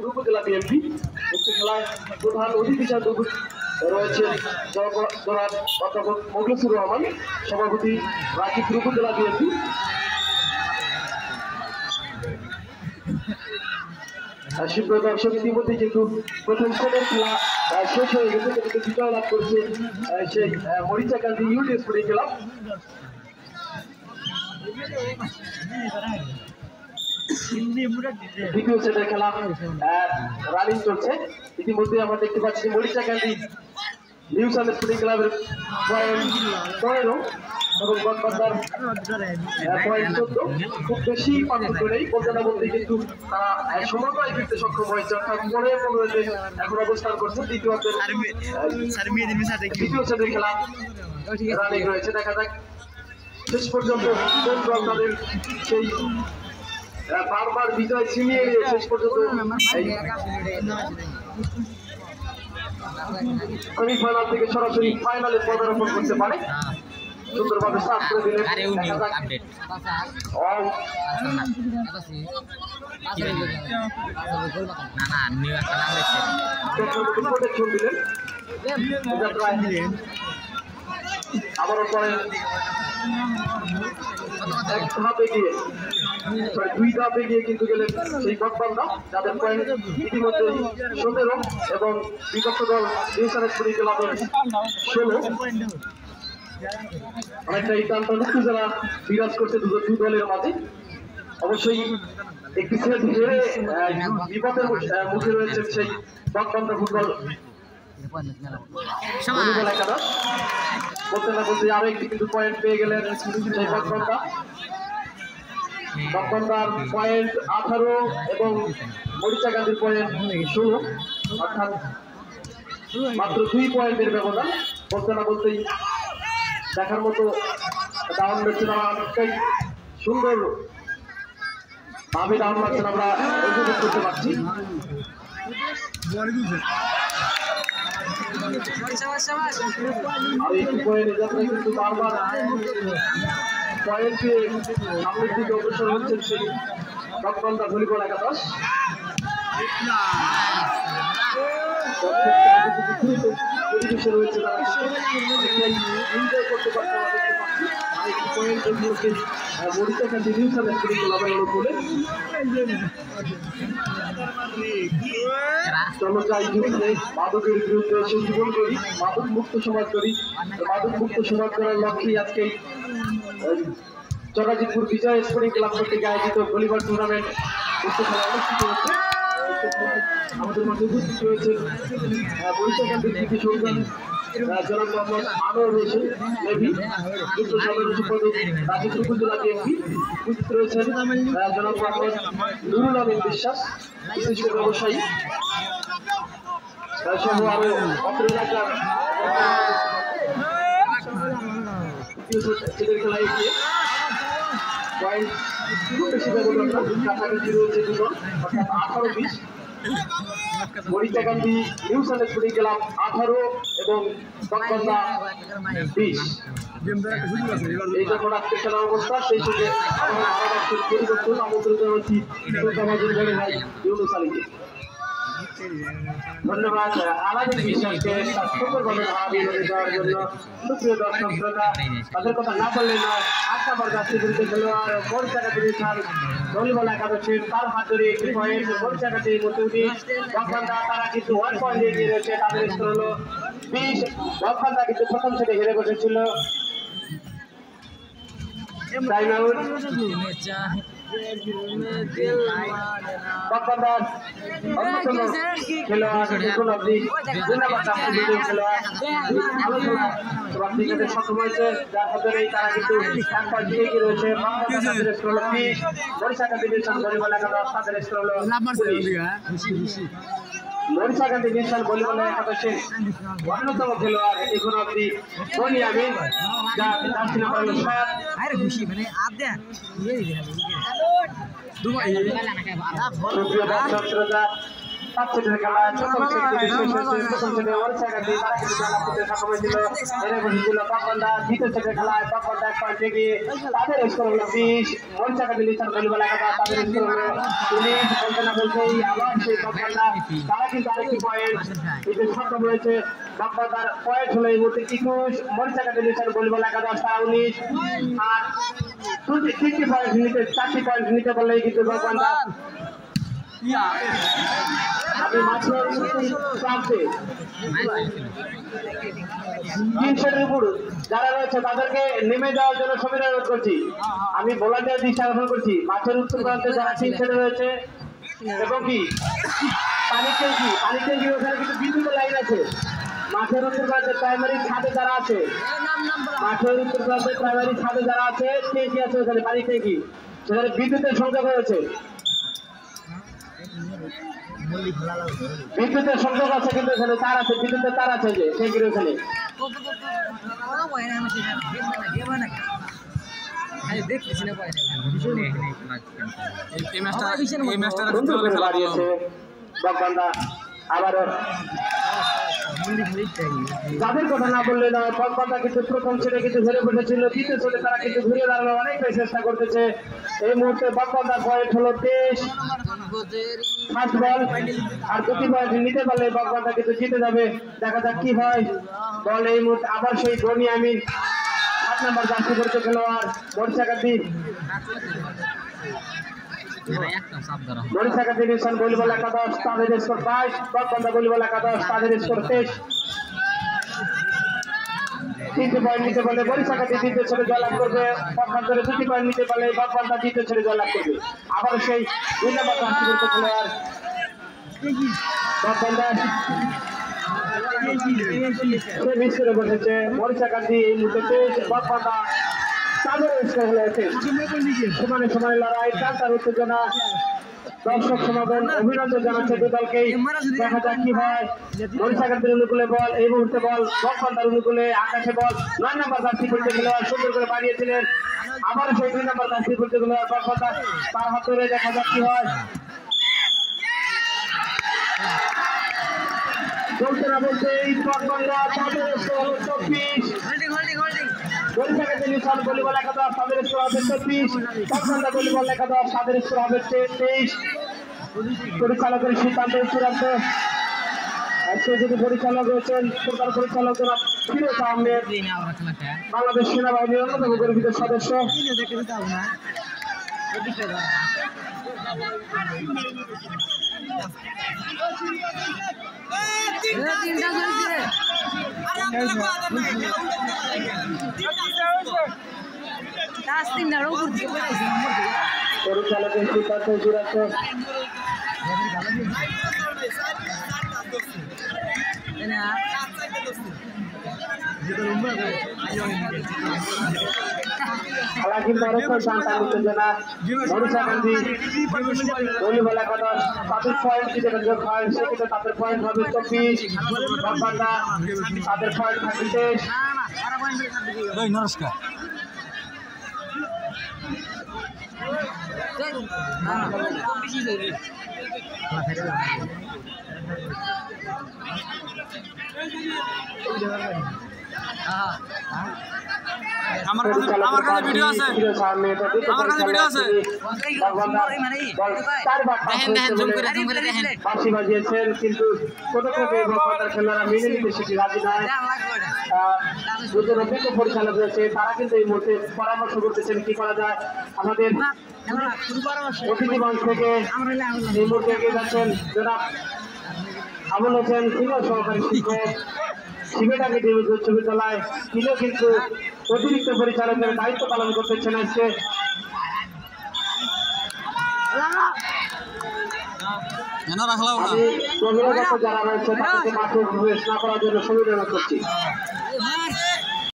উপজেলা বিএনপি উক্ত খেলায় প্রধান অতিথি হিসেবে রয়েছে জনাব অধ্যাপক মোখলেসুর রহমান, সভাপতি রাকিবপুর উপজেলা বিএনপি। সুপ্রিয় দর্শক, ইতিমধ্যে কিন্তু প্রথম সেটের খেলা শেষ হয়ে গেছে, কিন্তু বিজয় লাভ করেছে সেই মরিচাকান্দি ইউডি স্পোর্টিং ক্লাব। দ্বিতীয় সেটের খেলা রানিং চলছে। ইতিমধ্যে আমরা দেখতে পাচ্ছি মরিচাকান্দি নিউ সাউথ স্পোর্টিং ক্লাবের পয়েন্ট 15 এবং গতবার পয়েন্ট 14। খুব বেশি পার্থক্য নেই বলতে না বলতে, কিন্তু তারা সমন্বয় ফিরতে সক্ষম হয়েছে, অর্থাৎ 15-15 এখন অবস্থান করছে। দ্বিতীয় সেটের খেলা রানিং রয়েছে। দেখা যাক শেষ পর্যন্ত কোন দল তাদের সেই বারবার বিজয় ছিনিয়ে নিয়ে শেষ পর্যন্ত সেমিফাইনাল থেকে সরাসরি ফাইনালে পদার্পণ করতে পারে। সুন্দরভাবে সাফ করে দিলেন। প্রোটেকশন দিলেন, আবারও পরে এক ধাপ এগিয়ে, দুই ধাপ এগিয়ে কিন্তু গেলেন সেই বদবান্ধা, যাদের পয়েন্ট ইতিমধ্যে 17 এবং বিপক্ষ দল নিউ সাউথ স্পোর্টিং ক্লাবের 16। অনেকটা এই টানটান উত্তেজনা বিরাজ করছে দুই দলের মাঝে। অবশ্যই একটি সেট হেরে বিপদের মুখে রয়েছে সেই বদবান্ধা ফুটবল একাদশ। বলতে না বলতে আরো একটি কিন্তু পয়েন্ট পেয়ে গেলেন সেই বদবান্ধার পয়েন্ট 18 এবং মরিচাকান্দির পয়েন্ট 16, অর্থাৎ মাত্র 2 পয়েন্টের ব্যবধান। বলতে না বলতেই দেখার মতো ডাউন ম্যাচের অনেকটাই সুন্দর ভাবে ডাউন ম্যাচের আমরা উপভোগ করতে পারছি। আর এই পয়েন্ট যাত্রায় কিন্তু বারবার পয়েন্ট পেয়ে সামনের দিকে অগ্রসর হচ্ছেন সেই বদবান্ধা ভলিবল একাদশ। পরিবেশে রয়েছে, তারা এনজয় করতে পারছে। আরেকটি point Morichakandi new south sporting ক্লাবের বলে চমৎকার যুদ্ধে মাদকের বিরুদ্ধে সে জীবন করি, মাদক মুক্ত সমাজ করি। মাদক মুক্ত সমাজ করার লক্ষ্যে আজকে জগাজিতপুর বিজয় স্পোর্টিং ক্লাব থেকে আয়োজিত ভলিবল টুর্নামেন্ট অনুষ্ঠিত হচ্ছে। আমাদের মধ্যে উপস্থিত রয়েছেন মরিচাকান্দির কৃতি সন্তান জনাব মোহাম্মদ আনোয়ার হোসেন নেভি, যুক্ত সাধারণ সম্পাদক রাকিবপুর উপজেলা বিএনপি। উপস্থিত রয়েছেন জনাব মোহাম্মদ নুরুল আমিন বিশ্বাস, বিশিষ্ট ব্যবসায়ী সহ আরো অত্র এলাকার খেলায় গিয়ে পয়েন্ট খুব বেশি ব্যবধান না, কাছাকাছি রয়েছে দুজন, অর্থাৎ 18-20। Morichakandi new south sporting club 18 এবং বদবান্ধা 20। এই যখন আজকে খেলার অবস্থা, সেই সঙ্গে পরিবর্তন আমন্ত্রিত হচ্ছি বলে ভাই ইউনুস আলীকে। ধন্যবাদ আমাদের বিশ্বাসকে সুন্দরভাবে বিরোধী দেওয়ার জন্য। সুপ্রিয় দর্শক শ্রোতা, তাদের কথা না বললে নয়, 8 নম্বর জাতীয় বিরুদ্ধে খেলোয়াড় মরিচাকান্দি ভলিবল একাদশের তার হাত ধরে একটি পয়েন্ট মরিচাকান্দি মতুদি বদবান্ধা, তারা কিন্তু 1 পয়েন্ট এগিয়ে রয়েছে। তাদের স্কোর হলো 20। বদবান্ধা কিন্তু প্রথম সেটে হেরে বসেছিল। Time out. বদবান্ধার অন্যতম খেলোয়াড় এখন অব্দি খেলোয়াড় আলোচনা সক্ষম হয়েছে, যার ফলে তারা কিন্তু 1 পয়েন্ট এগিয়ে রয়েছে। মরিচাকান্দি মিশন ভলিবল একাদশ, তাদের স্কোর হলো মরিচাকান্দি মিশন ভলিবল একাদশের অন্যতম খেলোয়াড় এখন অব্দি বনি আমিন, যার নাম্বার হলো 7। 5 সেটের খেলা প্রথম সেট শেষ হয়েছে প্রথম সেটে বরিশাল একাডেমি তারা কিন্তু জয়লাভ করতে সক্ষম হয়েছিল এর বসেছিল বাগবান্ধা দ্বিতীয় সেটের খেলায় বাগবান্ধা 1 পয়েন্ট এগিয়ে তাদের স্কোর হলো 20 বরিশাল একাডেমি তার ভলিবল একাদশ তাদের স্কোর হলো 19 বলতে না বলতেই আবার সেই বাগবান্ধা তারা কিন্তু আরেকটি পয়েন্ট দিতে সক্ষম হয়েছে বাগবান্ধার পয়েন্ট হলো এই মুহূর্তে 21 বরিশাল একাডেমি তার ভলিবল একাদশ তারা 19 আর 3টি পয়েন্ট নিতে 4টি পয়েন্ট নিতে পারলেই কিন্তু বাগবান্ধা আমি মাছের প্রান্তে 300 উপর যারা রয়েছে তাদেরকে নেমে যাওয়ার জন্য সুবিধা অনুরোধ করছি আমি ভলান্টিয়ার দৃষ্টি আকর্ষণ করছি মাছের উত্তর প্রান্তে যারা 300 রয়েছে এবং কি পানি ট্যাঙ্কি ওখানে কিন্তু বিদ্যুতের লাইন আছে মাছের উত্তর প্রান্তে প্রাইমারি ছাদে যারা আছে মাছের উত্তর প্রান্তে প্রাইমারি ছাদে যারা আছে ট্যাঙ্কি আছে ওখানে পানি ট্যাঙ্কি সেখানে বিদ্যুতের সংযোগ রয়েছে বিদ্যুতের সংযোগ আছে কিন্তু এখানে তার আছে বিদ্যুতের তার আছে যে ট্যাঙ্কির ওখানে আবারও যাদের কথা না বললে নয় বাগবান্ধা কিন্তু প্রথম সেটে কিন্তু ঘুরে বসেছিল দ্বিতীয় সেটে তারা কিন্তু ঘুরে দাঁড়ানো অনেকটাই চেষ্টা করতেছে এই মুহূর্তে বাগবান্ধার পয়েন্ট হলো 23 ফার্স্ট বল আর 2টি পয়েন্ট নিতে পারলে বাগবান্ধা কিন্তু জিতে যাবে দেখা যাক কি হয় বল এই মুহূর্তে আবার সেই গনি আমিন 7 নম্বর জার্সি পড়ছে খেলোয়াড় Barishal academy Barishal academy volleyball একাদশ তাদের স্কোর 22 বাগবান্ধা ভলিবল একাদশ তাদের স্কোর 23 3টি পয়েন্ট নিতে পারলে বরিশাল একাডেমি দ্বিতীয় সেটে জয়লাভ করবে পক্ষান্তরে 2টি পয়েন্ট নিতে পারলে বাগবান্ধা দ্বিতীয় সেটে জয়লাভ করবে আবার সেই 2 নম্বর জার্সি পড়ছে খেলোয়াড় বাগবান্ধা সে মিস করে বসেছে বরিশাল একাডেমি এই মুহূর্তে বাগবান্ধা তাদের স্কোর হলো 21 সমানে লড়াই টানটার উত্তেজনা দর্শক সমাগম অভিনন্দন জানাচ্ছে দুই দলকেই দেখা যাক কি হয় বরিশাল একাডেমির অনুকূলে বল এই মুহূর্তে বল বাগবান্ধার অনুকূলে আকাশে বল 9 নম্বর জার্সি পড়তে খেলোয়াড় সুন্দর করে বাড়িয়েছিলেন আবার সেই 2 নম্বর জার্সি পড়তে খেলোয়াড় বাগবান্ধা তার হাত ধরে দেখা যাক কি হয় বলতে না বলতে এই বাগবান্ধা তাদের স্কোর হলো 24 বরিশাল একাডেমি ভলিবল একাদশ তাদের স্কোর হবে 24 বাগবান্ধা ভলিবল একাদশ তাদের স্কোর হবে 23 পরিচালকের সিদ্ধান্ত চূড়ান্ত আজকে যদি পরিচালক রয়েছেন সরকার পরিচালক ফিরোজ আহমেদ বাংলাদেশ সেনাবাহিনীর অন্যতম গর্বিত সদস্য পরিচালকের সিদ্ধান্ত চূড়ান্ত খেলা কিন্তু অনেকক্ষণ শান্তা উত্তেজনা বরিশাল একাডেমি ভলিবল একাদশ তাদের পয়েন্ট যদি যোগ হয় সেক্ষেত্রে তাদের পয়েন্ট হবে 24 বাগবান্ধা তাদের পয়েন্ট থাকে 23 নমস্কার আমার কাছে ভিডিও আছে বাঁশি বাজিয়েছেন কিন্তু খেলোয়াড়রা মেনে নিতে সেটি রাজি নয় দুজন অভিজ্ঞ পরিচালক রয়েছে তারা কিন্তু এই মুহূর্তে পরামর্শ করতেছেন কি করা যায় আমাদের অতিথি মঞ্চ থেকে এই মুহূর্তে এগিয়ে যাচ্ছেন জনাব আবুল হোসেন সিনিয়র সহকারী শিক্ষক শিবেটাকে উচ্চ বিদ্যালয় তিনিও কিন্তু অতিরিক্ত পরিচালকের দায়িত্ব পালন করতেছেন আজকে আমি যারা রয়েছে তাদেরকে মাঠে প্রবেশ না করার জন্য সুবিধা করছি